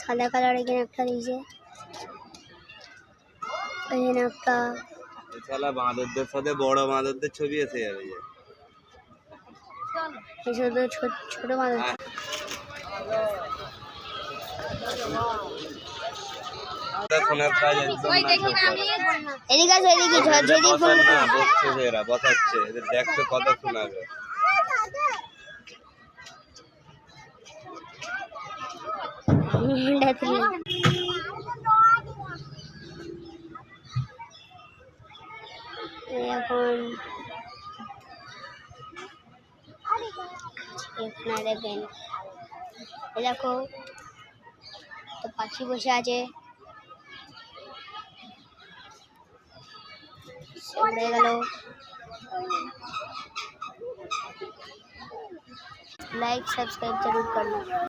সাদা কালার এখানে একটা দিয়েছে, এখানে একটা শালা বাঁদরদের সাথে বড় বাঁদরদের ছবি এসে যাবে যে এই শুধু ছোট বাঁদর। শোনার কাজ একদম না। এদিকে আসো, এদিকে ঝরঝরি ফুল না বসছে এরা বসাচ্ছে, এদের দেখতে কথা শোনাবে। এখন এখানে দেখেন, দেখো তো পাখি বসে আছে, উড়ে গেল। लाइक सब्सक्राइब जरूर करना।